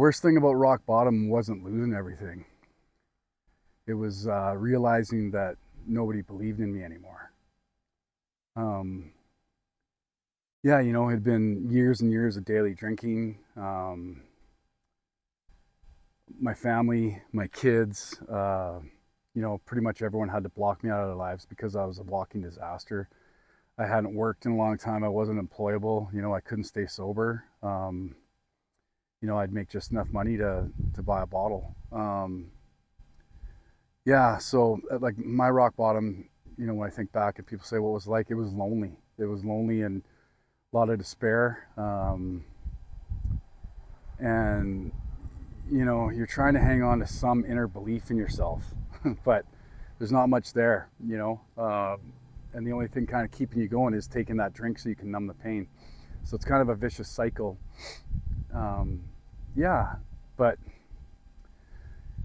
Worst thing about rock bottom wasn't losing everything. It was realizing that nobody believed in me anymore. Yeah, it had been years and years of daily drinking. My family, my kids, pretty much everyone had to block me out of their lives because I was a walking disaster. I hadn't worked in a long time. I wasn't employable. I couldn't stay sober. I'd make just enough money to buy a bottle. Yeah, so like my rock bottom, when I think back and people say what it was like, it was lonely. It was lonely and a lot of despair. And you're trying to hang on to some inner belief in yourself, but there's not much there, and the only thing kind of keeping you going is taking that drink so you can numb the pain. So it's kind of a vicious cycle. Yeah, but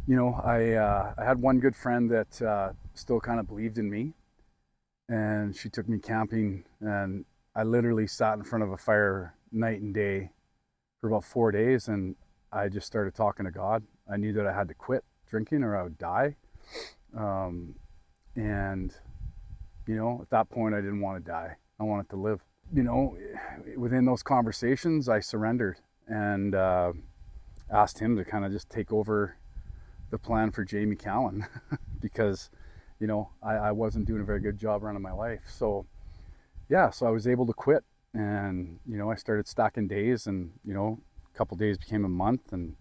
I had one good friend that still kind of believed in me, and she took me camping, and I literally sat in front of a fire night and day for about 4 days, and I just started talking to God. I knew that I had to quit drinking or I would die. And at that point I didn't want to die. I wanted to live. Within those conversations, I surrendered and asked him to kind of just take over the plan for Jamie Calan because, I wasn't doing a very good job running my life. So yeah, so I was able to quit, and, I started stacking days, and, a couple days became a month, and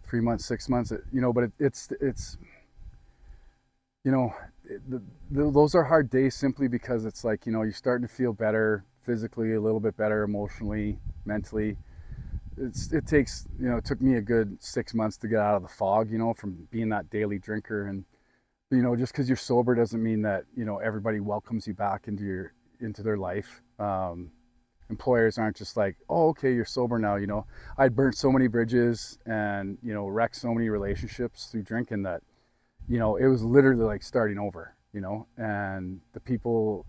3 months, 6 months, but those are hard days simply because it's like, you're starting to feel better physically, a little bit better emotionally, mentally. It takes, it took me a good 6 months to get out of the fog, from being that daily drinker. And, just because you're sober doesn't mean that, everybody welcomes you back into their life. Employers aren't just like, oh, okay, you're sober now. I'd burnt so many bridges and, wrecked so many relationships through drinking that, it was literally like starting over, and the people,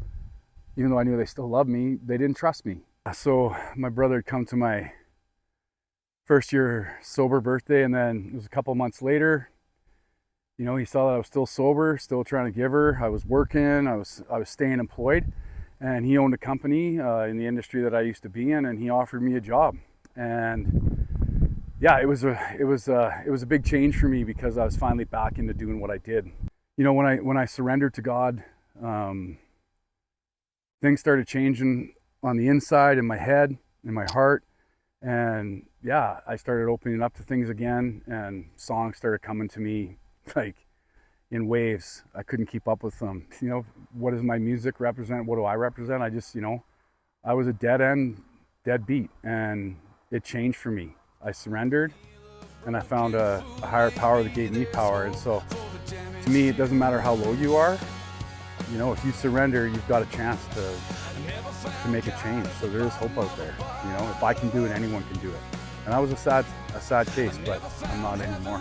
even though I knew they still loved me, they didn't trust me. So my brother had come to my first year sober birthday, and then it was a couple months later, he saw that I was still sober, still trying to give her. I was working, I was staying employed, and he owned a company in the industry that I used to be in, and he offered me a job. And yeah, it was a big change for me because I was finally back into doing what I did. When I surrendered to God, things started changing on the inside, in my head, in my heart. And yeah, I started opening up to things again, and songs started coming to me like in waves. I couldn't keep up with them. What does my music represent? What do I represent? I just, I was a dead beat, and it changed for me. I surrendered, and I found a higher power that gave me power. And so to me, it doesn't matter how low you are. If you surrender, you've got a chance to make a change. So there is hope out there. If I can do it, anyone can do it. And I was a sad case, but I'm not anymore.